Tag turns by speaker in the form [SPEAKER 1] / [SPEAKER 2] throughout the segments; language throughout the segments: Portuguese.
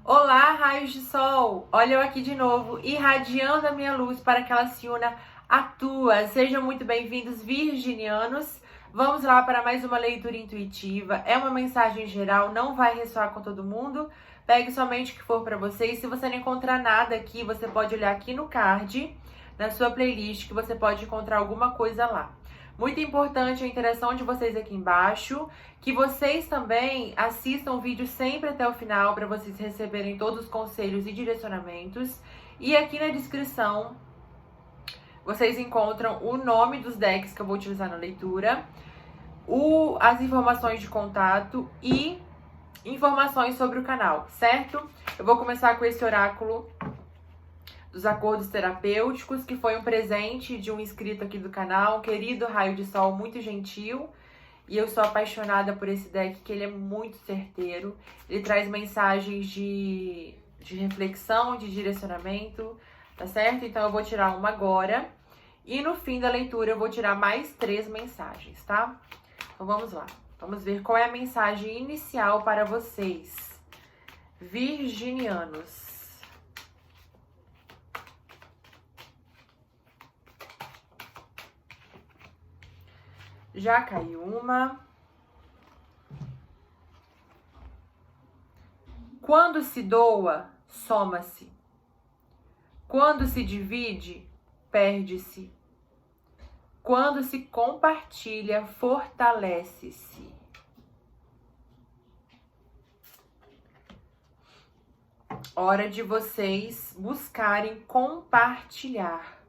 [SPEAKER 1] Olá, raios de sol! Olha eu aqui de novo, irradiando a minha luz para que ela se una à tua. Sejam muito bem-vindos, virginianos. Vamos lá para mais uma leitura intuitiva. É uma mensagem geral, não vai ressoar com todo mundo. Pegue somente o que for para você. E se você não encontrar nada aqui, você pode olhar aqui no card, na sua playlist, que você pode encontrar alguma coisa lá. Muito importante a interação de vocês aqui embaixo, que vocês também assistam o vídeo sempre até o final para vocês receberem todos os conselhos e direcionamentos. E aqui na descrição vocês encontram o nome dos decks que eu vou utilizar na leitura, as informações de contato e informações sobre o canal, certo? Eu vou começar com esse oráculo dos acordos terapêuticos, que foi um presente de um inscrito aqui do canal, um querido raio de sol muito gentil. E eu sou apaixonada por esse deck, que ele é muito certeiro. Ele traz mensagens de reflexão, de direcionamento, tá certo? Então eu vou tirar uma agora. E no fim da leitura eu vou tirar mais 3 mensagens, tá? Então vamos lá. Vamos ver qual é a mensagem inicial para vocês, virginianos. Já caiu uma. Quando se doa, soma-se. Quando se divide, perde-se. Quando se compartilha, fortalece-se. Hora de vocês buscarem compartilhar.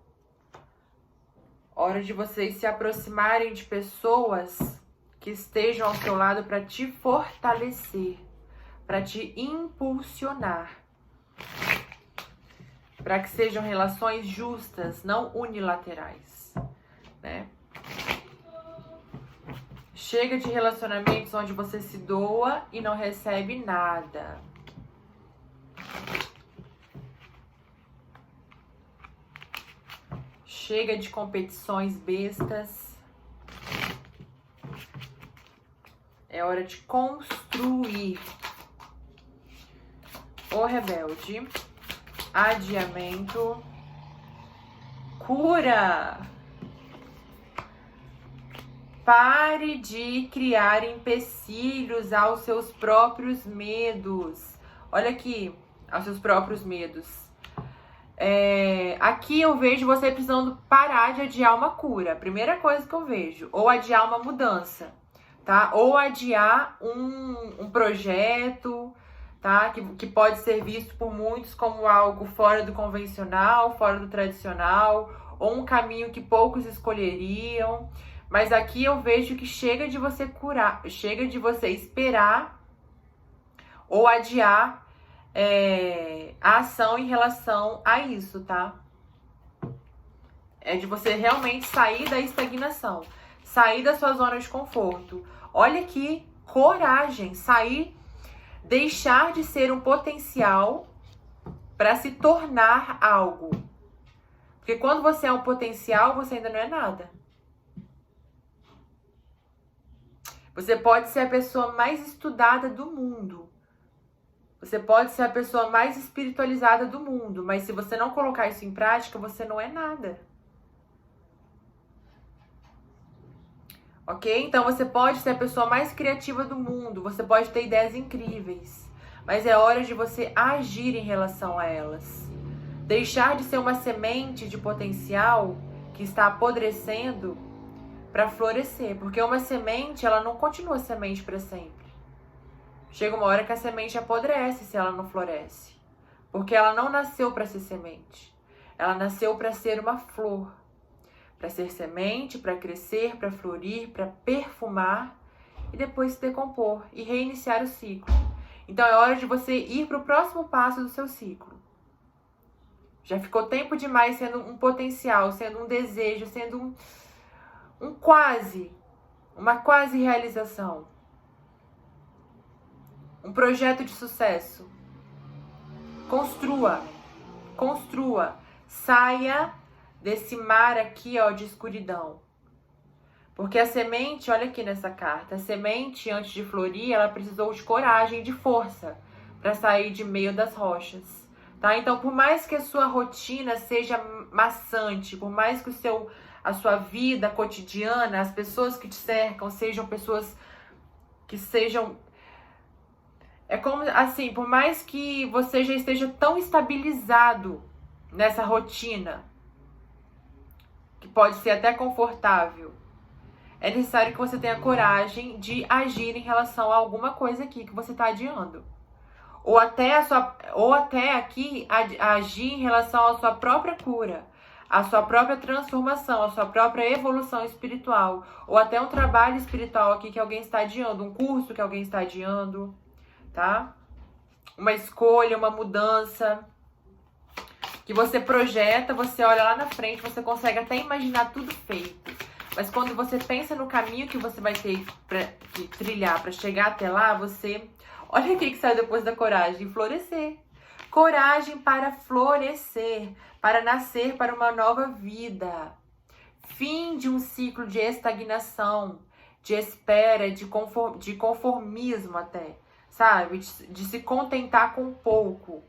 [SPEAKER 1] Hora de vocês se aproximarem de pessoas que estejam ao seu lado para te fortalecer, para te impulsionar, para que sejam relações justas, não unilaterais, né? Chega de relacionamentos onde você se doa e não recebe nada. Chega de competições bestas. É hora de construir. O rebelde. Adiamento. Cura. Pare de criar empecilhos aos seus próprios medos. Olha aqui, aos seus próprios medos. Aqui eu vejo você precisando parar de adiar uma cura. Primeira coisa que eu vejo. Ou adiar uma mudança, tá? Ou adiar um projeto, tá? Que pode ser visto por muitos como algo fora do convencional, fora do tradicional, ou um caminho que poucos escolheriam. Mas aqui eu vejo que chega de você curar, chega de você esperar ou adiar a ação em relação a isso, tá? É de você realmente sair da estagnação, sair da sua zona de conforto. Olha aqui, coragem, sair, deixar de ser um potencial para se tornar algo. Porque quando você é um potencial, você ainda não é nada. Você pode ser a pessoa mais estudada do mundo. Você pode ser a pessoa mais espiritualizada do mundo, mas se você não colocar isso em prática, você não é nada. Ok? Então você pode ser a pessoa mais criativa do mundo, você pode ter ideias incríveis, mas é hora de você agir em relação a elas. Deixar de ser uma semente de potencial que está apodrecendo para florescer, porque uma semente, ela não continua semente para sempre. Chega uma hora que a semente apodrece se ela não floresce. Porque ela não nasceu para ser semente. Ela nasceu para ser uma flor. Para ser semente, para crescer, para florir, para perfumar e depois se decompor e reiniciar o ciclo. Então é hora de você ir para o próximo passo do seu ciclo. Já ficou tempo demais sendo um potencial, sendo um desejo, sendo uma quase realização. Um projeto de sucesso. Construa. Saia desse mar aqui, ó, de escuridão. Porque a semente, olha aqui nessa carta, a semente, antes de florir, ela precisou de coragem, de força, para sair de meio das rochas, tá? Então, por mais que a sua rotina seja maçante, por mais que a sua vida cotidiana, as pessoas que te cercam sejam pessoas que sejam... É como assim, por mais que você já esteja tão estabilizado nessa rotina, que pode ser até confortável, é necessário que você tenha coragem de agir em relação a alguma coisa aqui que você está adiando. Ou até aqui agir em relação à sua própria cura, à sua própria transformação, à sua própria evolução espiritual. Ou até um trabalho espiritual aqui que alguém está adiando, um curso que alguém está adiando, tá? Uma escolha, uma mudança que você projeta, você olha lá na frente, você consegue até imaginar tudo feito. Mas quando você pensa no caminho que você vai ter que trilhar para chegar até lá, você... Olha o que sai depois da coragem: florescer. Coragem para florescer, para nascer para uma nova vida. Fim de um ciclo de estagnação, de espera, de conformismo até, sabe? De se contentar com pouco.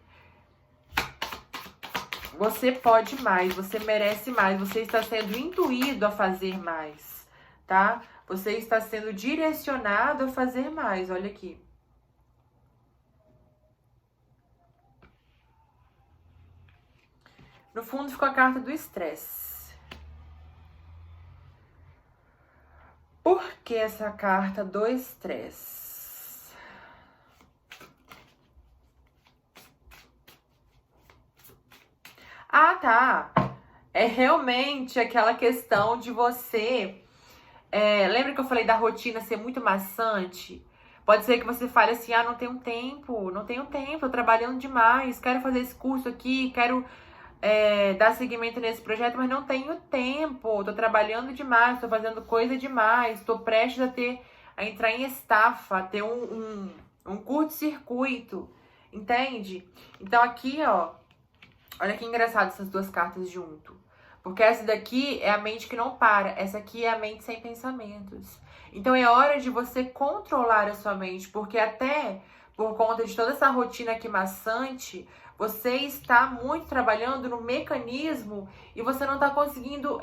[SPEAKER 1] Você pode mais, você merece mais, você está sendo intuído a fazer mais, tá? Você está sendo direcionado a fazer mais, olha aqui. No fundo ficou a carta do estresse. Por que essa carta do estresse? Ah, tá. É realmente aquela questão de você... lembra que eu falei da rotina ser muito maçante? Pode ser que você fale assim, não tenho tempo, tô trabalhando demais, quero fazer esse curso aqui, quero dar seguimento nesse projeto, mas não tenho tempo, tô trabalhando demais, tô fazendo coisa demais, tô prestes a entrar em estafa, a ter um curto-circuito, entende? Então aqui, ó, olha que engraçado essas duas cartas junto. Porque essa daqui é a mente que não para. Essa aqui é a mente sem pensamentos. Então é hora de você controlar a sua mente. Porque até por conta de toda essa rotina aqui maçante, você está muito trabalhando no mecanismo e você não está conseguindo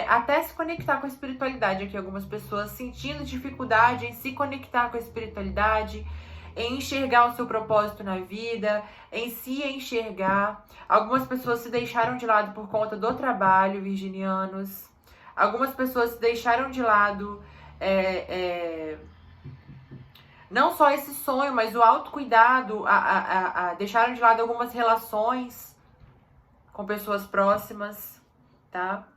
[SPEAKER 1] até se conectar com a espiritualidade. Aqui algumas pessoas sentindo dificuldade em se conectar com a espiritualidade, em enxergar o seu propósito na vida, em se enxergar. Algumas pessoas se deixaram de lado por conta do trabalho, virginianos. Algumas pessoas se deixaram de lado não só esse sonho, mas o autocuidado. Deixaram de lado algumas relações com pessoas próximas, tá?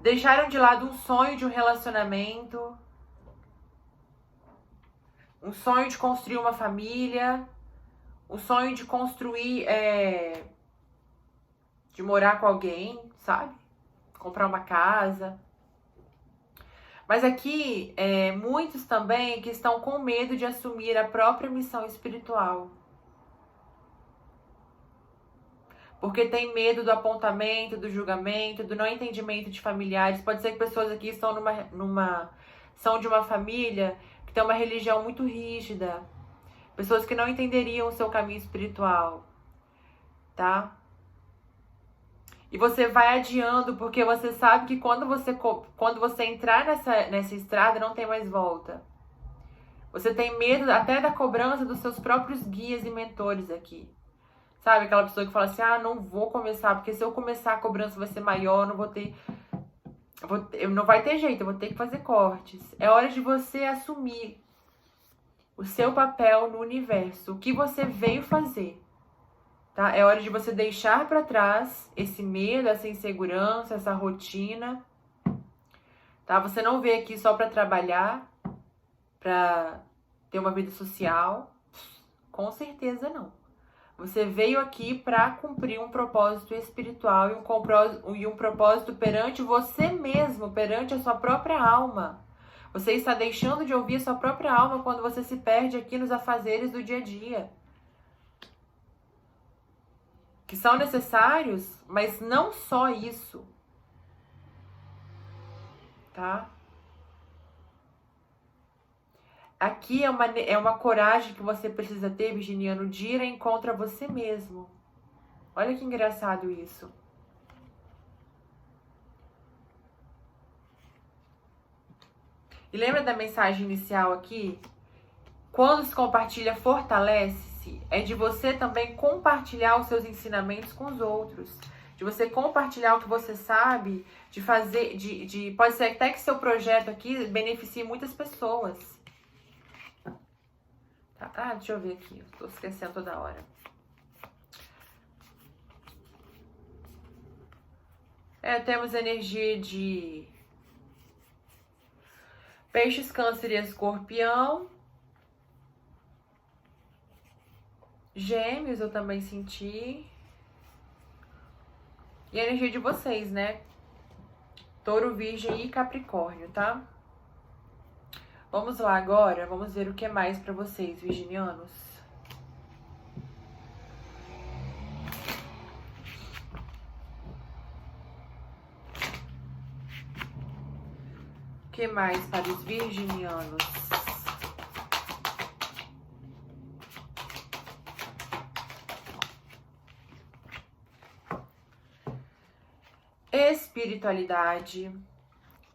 [SPEAKER 1] Deixaram de lado um sonho de um relacionamento, um sonho de construir uma família, um sonho de construir, de morar com alguém, sabe? Comprar uma casa. Mas aqui, muitos também que estão com medo de assumir a própria missão espiritual. Porque tem medo do apontamento, do julgamento, do não entendimento de familiares. Pode ser que pessoas aqui estão são de uma família que tem uma religião muito rígida. Pessoas que não entenderiam o seu caminho espiritual, tá? E você vai adiando porque você sabe que quando você entrar nessa estrada não tem mais volta. Você tem medo até da cobrança dos seus próprios guias e mentores aqui. Sabe, aquela pessoa que fala assim, não vou começar, porque se eu começar a cobrança vai ser maior, não vai ter jeito, eu vou ter que fazer cortes. É hora de você assumir o seu papel no universo, o que você veio fazer, tá? É hora de você deixar para trás esse medo, essa insegurança, essa rotina, tá? Você não veio aqui só para trabalhar, para ter uma vida social, com certeza não. Você veio aqui para cumprir um propósito espiritual e um propósito perante você mesmo, perante a sua própria alma. Você está deixando de ouvir a sua própria alma quando você se perde aqui nos afazeres do dia a dia. Que são necessários, mas não só isso. Tá? Aqui é uma coragem que você precisa ter, virginiano, de ir em contra você mesmo. Olha que engraçado isso. E lembra da mensagem inicial aqui? Quando se compartilha, fortalece-se. É de você também compartilhar os seus ensinamentos com os outros. De você compartilhar o que você sabe, de fazer, pode ser até que seu projeto aqui beneficie muitas pessoas. Tá? Ah, deixa eu ver aqui. Tô esquecendo toda hora. Temos energia de Peixes, Câncer e Escorpião. Gêmeos eu também senti. E a energia de vocês, né? Touro, Virgem e Capricórnio, tá? Vamos lá agora, vamos ver o que é mais pra vocês, virginianos. O que mais para os virginianos? Espiritualidade,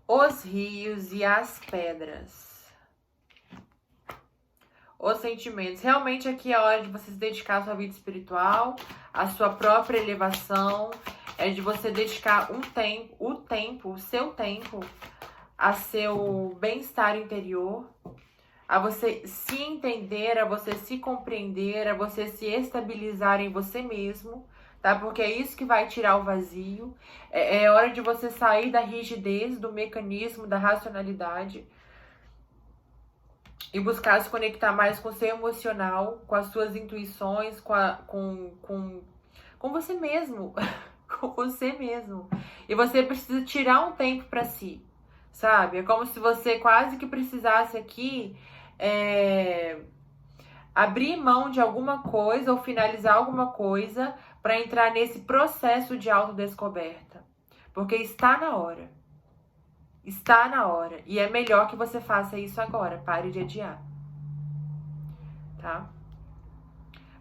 [SPEAKER 1] os rios e as pedras. Os sentimentos. Realmente aqui é a hora de você se dedicar à sua vida espiritual, à sua própria elevação. É de você dedicar o seu tempo, a seu bem-estar interior, a você se entender, a você se compreender, a você se estabilizar em você mesmo, tá? Porque é isso que vai tirar o vazio. É hora de você sair da rigidez, do mecanismo, da racionalidade e buscar se conectar mais com o seu emocional, com as suas intuições, com você mesmo, com você mesmo. E você precisa tirar um tempo para si, sabe? É como se você quase que precisasse aqui abrir mão de alguma coisa ou finalizar alguma coisa para entrar nesse processo de autodescoberta. Porque está na hora. Está na hora. E é melhor que você faça isso agora. Pare de adiar. Tá?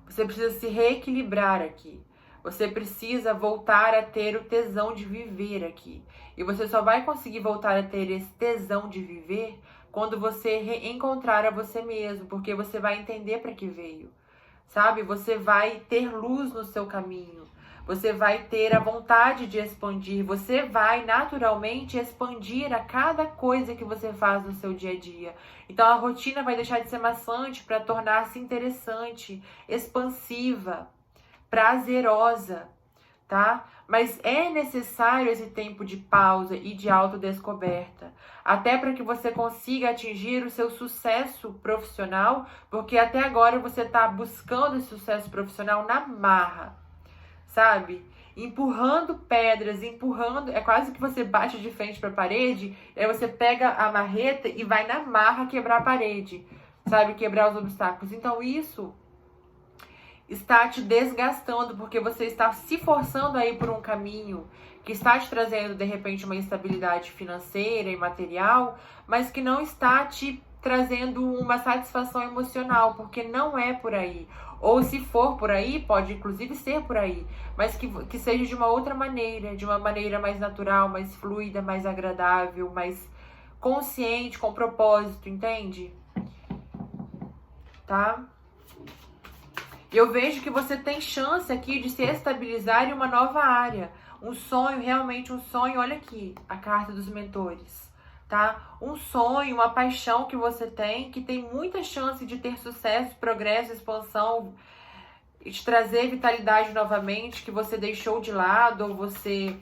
[SPEAKER 1] Você precisa se reequilibrar aqui. Você precisa voltar a ter o tesão de viver aqui. E você só vai conseguir voltar a ter esse tesão de viver quando você reencontrar a você mesmo. Porque você vai entender para que veio. Sabe? Você vai ter luz no seu caminho. Você vai ter a vontade de expandir. Você vai naturalmente expandir a cada coisa que você faz no seu dia a dia. Então a rotina vai deixar de ser maçante para tornar-se interessante, expansiva, prazerosa, tá? Mas é necessário esse tempo de pausa e de autodescoberta, até para que você consiga atingir o seu sucesso profissional, porque até agora você está buscando esse sucesso profissional na marra, sabe? Empurrando pedras, empurrando, é quase que você bate de frente para a parede, aí você pega a marreta e vai na marra quebrar a parede, sabe? Quebrar os obstáculos. Então isso está te desgastando, porque você está se forçando a ir por um caminho que está te trazendo, de repente, uma instabilidade financeira e material, mas que não está te trazendo uma satisfação emocional, porque não é por aí. Ou se for por aí, pode inclusive ser por aí, mas que seja de uma outra maneira, de uma maneira mais natural, mais fluida, mais agradável, mais consciente, com propósito, entende? Tá? Eu vejo que você tem chance aqui de se estabilizar em uma nova área. Um sonho, realmente um sonho. Olha aqui, a carta dos mentores, tá? Um sonho, uma paixão que você tem, que tem muita chance de ter sucesso, progresso, expansão, e te trazer vitalidade novamente, que você deixou de lado, ou você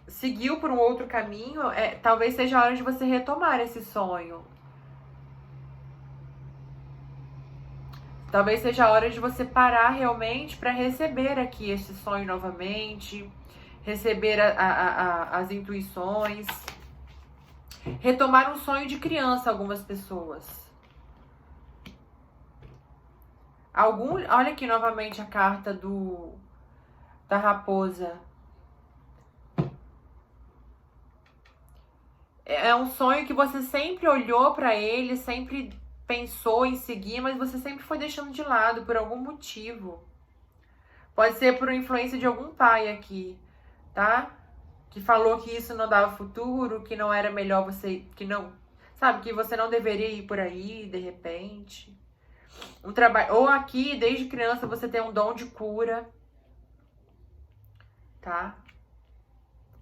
[SPEAKER 1] seguiu por um outro caminho. Talvez seja a hora de você retomar esse sonho. Talvez seja a hora de você parar realmente para receber aqui esse sonho novamente, receber as intuições, retomar um sonho de criança, algumas pessoas. Olha aqui novamente a carta da raposa. É um sonho que você sempre olhou pra ele, sempre pensou em seguir, mas você sempre foi deixando de lado por algum motivo. Pode ser por influência de algum pai aqui, tá? Que falou que isso não dava futuro, que não era melhor você, que não, sabe, que você não deveria ir por aí, de repente. Um trabalho, ou aqui, desde criança, você tem um dom de cura, tá?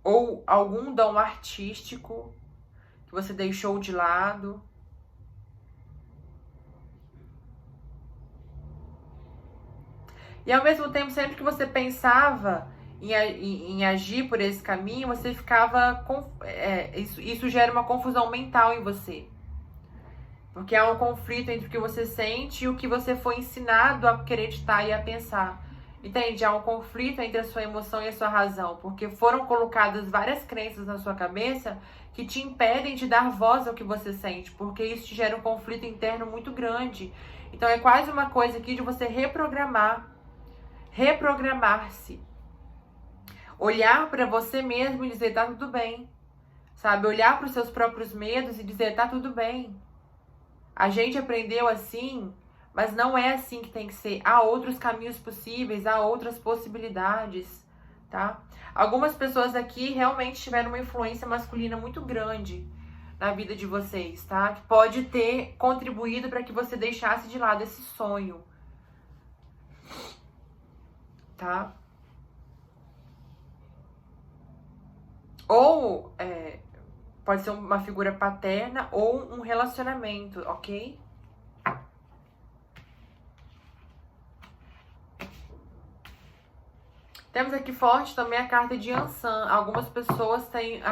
[SPEAKER 1] Ou algum dom artístico que você deixou de lado. E ao mesmo tempo, sempre que você pensava em agir por esse caminho, você ficava. Isso gera uma confusão mental em você. Porque há um conflito entre o que você sente e o que você foi ensinado a acreditar e a pensar. Entende? Há um conflito entre a sua emoção e a sua razão. Porque foram colocadas várias crenças na sua cabeça que te impedem de dar voz ao que você sente. Porque isso te gera um conflito interno muito grande. Então é quase uma coisa aqui de você reprogramar-se. Olhar para você mesmo e dizer, tá tudo bem. Sabe? Olhar para os seus próprios medos e dizer, tá tudo bem. A gente aprendeu assim, mas não é assim que tem que ser. Há outros caminhos possíveis, há outras possibilidades, tá? Algumas pessoas aqui realmente tiveram uma influência masculina muito grande na vida de vocês, tá? Que pode ter contribuído para que você deixasse de lado esse sonho, tá? Ou pode ser uma figura paterna ou um relacionamento, ok? Temos aqui forte também a carta de Ansan. Algumas pessoas têm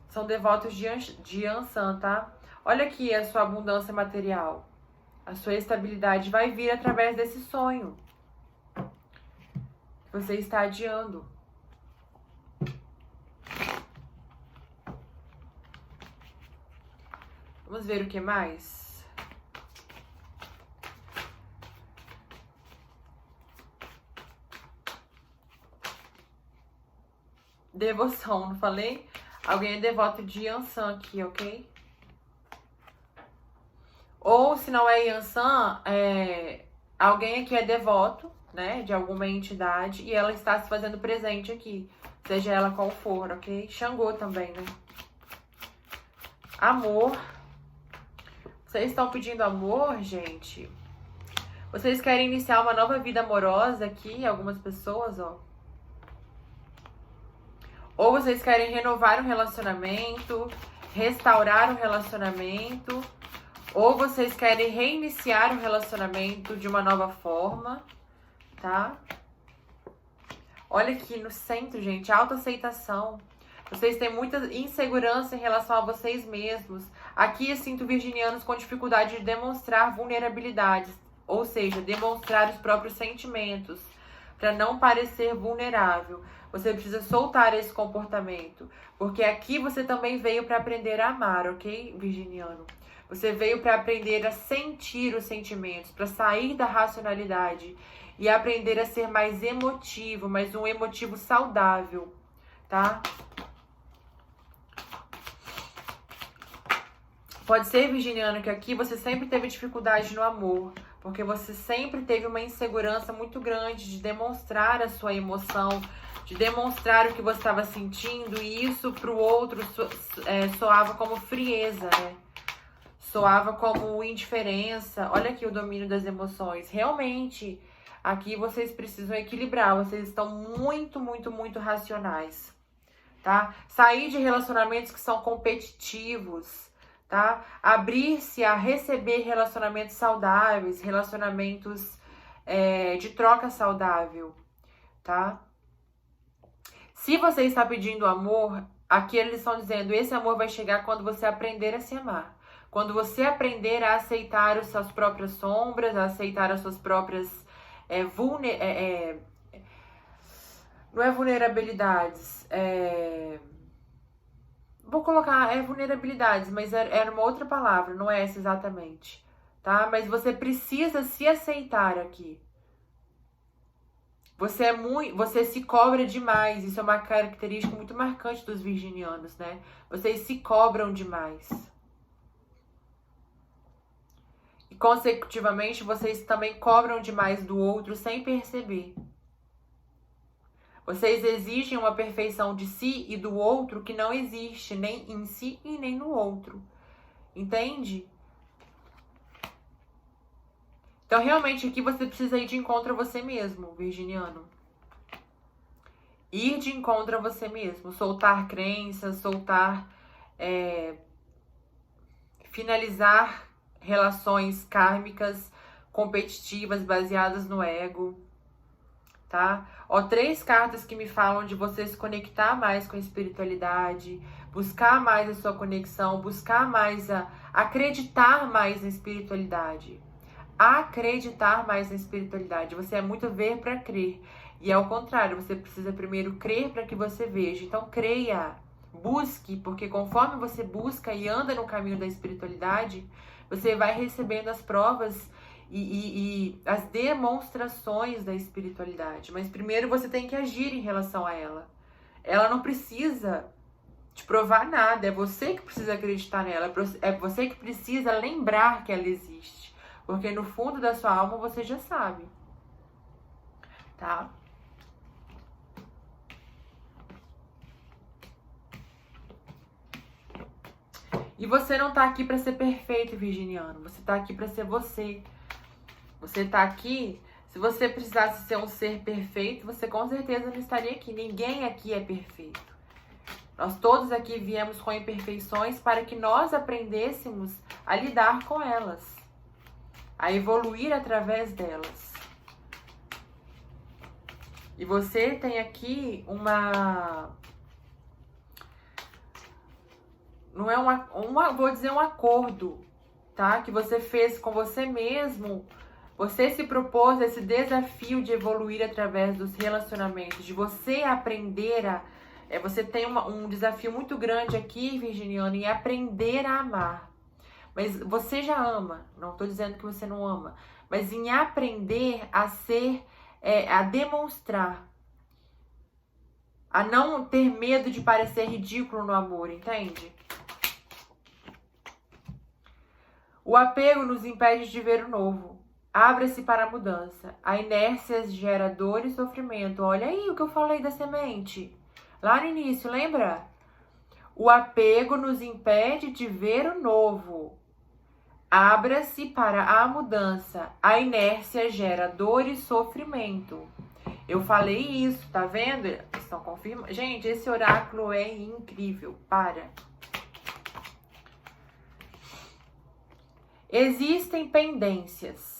[SPEAKER 1] são devotos de Ansan, tá? Olha aqui a sua abundância material. A sua estabilidade vai vir através desse sonho que você está adiando. Vamos ver o que mais? Devoção, não falei? Alguém é devoto de Yansan aqui, ok? Ou, se não é Yansan, alguém aqui é devoto, né? De alguma entidade e ela está se fazendo presente aqui. Seja ela qual for, ok? Xangô também, né? Amor. Vocês estão pedindo amor, gente? Vocês querem iniciar uma nova vida amorosa aqui, algumas pessoas, ó. Ou vocês querem renovar um relacionamento, restaurar um relacionamento, ou vocês querem reiniciar um relacionamento de uma nova forma, tá? Olha aqui no centro, gente, autoaceitação. Vocês têm muita insegurança em relação a vocês mesmos. Aqui eu sinto virginianos com dificuldade de demonstrar vulnerabilidades, ou seja, demonstrar os próprios sentimentos, para não parecer vulnerável. Você precisa soltar esse comportamento, porque aqui você também veio para aprender a amar, ok, virginiano? Você veio para aprender a sentir os sentimentos, para sair da racionalidade e aprender a ser mais emotivo, mas um emotivo saudável, tá? Pode ser, virginiano, que aqui você sempre teve dificuldade no amor, porque você sempre teve uma insegurança muito grande de demonstrar a sua emoção, de demonstrar o que você estava sentindo, e isso para o outro soava como frieza, né? Soava como indiferença. Olha aqui o domínio das emoções. Realmente, aqui vocês precisam equilibrar, vocês estão muito, muito, muito racionais, tá? Sair de relacionamentos que são competitivos, tá? Abrir-se a receber relacionamentos saudáveis, relacionamentos de troca saudável, tá? Se você está pedindo amor, aqui eles estão dizendo, esse amor vai chegar quando você aprender a se amar. Quando você aprender a aceitar as suas próprias sombras, a aceitar as suas próprias não é vulnerabilidades, vou colocar vulnerabilidades, mas era uma outra palavra, não é essa exatamente, tá? Mas você precisa se aceitar aqui. Você se cobra demais. Isso é uma característica muito marcante dos virginianos, né? Vocês se cobram demais. E, consecutivamente, vocês também cobram demais do outro sem perceber. Vocês exigem uma perfeição de si e do outro que não existe nem em si e nem no outro. Entende? Então, realmente, aqui você precisa ir de encontro a você mesmo, virginiano. Ir de encontro a você mesmo. Soltar crenças, finalizar relações kármicas, competitivas, baseadas no ego, tá? Ó, 3 cartas que me falam de você se conectar mais com a espiritualidade, buscar mais a sua conexão, buscar mais acreditar mais na espiritualidade. Acreditar mais na espiritualidade. Você é muito ver para crer. E ao contrário, você precisa primeiro crer para que você veja. Então creia, busque, porque conforme você busca e anda no caminho da espiritualidade, você vai recebendo as provas e as demonstrações da espiritualidade. Mas primeiro você tem que agir em relação a ela. Ela não precisa te provar nada, é você que precisa acreditar nela, é você que precisa lembrar que ela existe. Porque no fundo da sua alma você já sabe. Tá? E você não tá aqui pra ser perfeito, virginiano. Você tá aqui pra ser você. Você tá aqui... Se você precisasse ser um ser perfeito, você com certeza não estaria aqui. Ninguém aqui é perfeito. Nós todos aqui viemos com imperfeições para que nós aprendêssemos a lidar com elas. A evoluir através delas. E você tem aqui não é vou dizer um acordo, tá? Que você fez com você mesmo. Você se propôs esse desafio de evoluir através dos relacionamentos, de você aprender você tem um desafio muito grande aqui, virginiano, em aprender a amar. Mas você já ama, não estou dizendo que você não ama, mas em aprender a ser, a demonstrar, a não ter medo de parecer ridículo no amor, entende? O apego nos impede de ver o novo. Abra-se para a mudança. A inércia gera dor e sofrimento. Olha aí o que eu falei da semente. Lá no início, lembra? O apego nos impede de ver o novo. Abra-se para a mudança. A inércia gera dor e sofrimento. Eu falei isso, tá vendo? Estão confirmando? Gente, esse oráculo é incrível. Para. Existem pendências.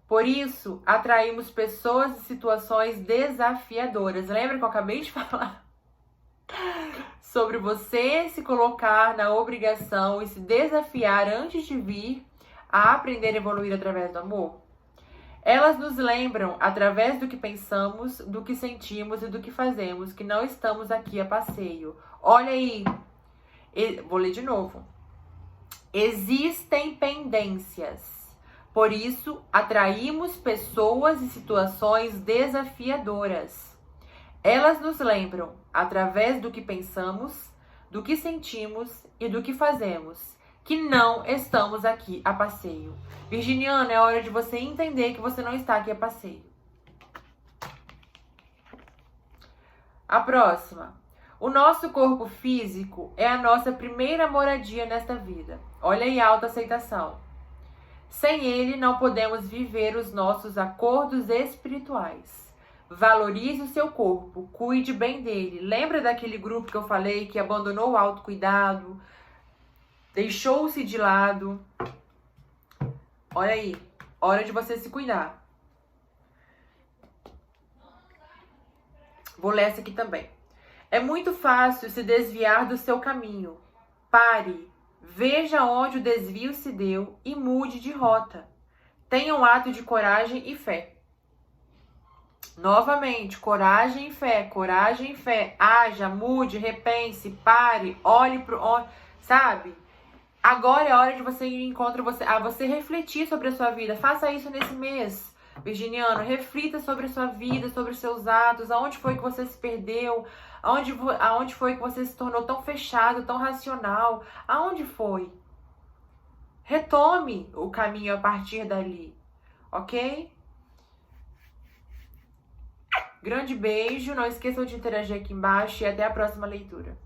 [SPEAKER 1] Por isso, atraímos pessoas e situações desafiadoras. Lembra que eu acabei de falar? Sobre você se colocar na obrigação e se desafiar antes de vir a aprender a evoluir através do amor. Elas nos lembram, através do que pensamos, do que sentimos e do que fazemos, que não estamos aqui a passeio. Olha aí, vou ler de novo. Existem pendências. Por isso, atraímos pessoas e situações desafiadoras. Elas nos lembram, através do que pensamos, do que sentimos e do que fazemos, que não estamos aqui a passeio. Virginiano, é hora de você entender que você não está aqui a passeio. A próxima. O nosso corpo físico é a nossa primeira moradia nesta vida. Olha aí a autoaceitação. Sem ele, não podemos viver os nossos acordos espirituais. Valorize o seu corpo, cuide bem dele. Lembra daquele grupo que eu falei que abandonou o autocuidado, deixou-se de lado? Olha aí, hora de você se cuidar. Vou ler essa aqui também. É muito fácil se desviar do seu caminho. Pare, veja onde o desvio se deu e mude de rota. Tenha um ato de coragem e fé. Novamente, coragem e fé, coragem e fé. Haja, mude, repense, pare, olhe pro... Sabe? Agora é hora de você ir em encontro a você refletir sobre a sua vida. Faça isso nesse mês. Virginiano, reflita sobre a sua vida, sobre os seus atos, aonde foi que você se perdeu, aonde foi que você se tornou tão fechado, tão racional, aonde foi? Retome o caminho a partir dali, ok? Grande beijo, não esqueçam de interagir aqui embaixo e até a próxima leitura.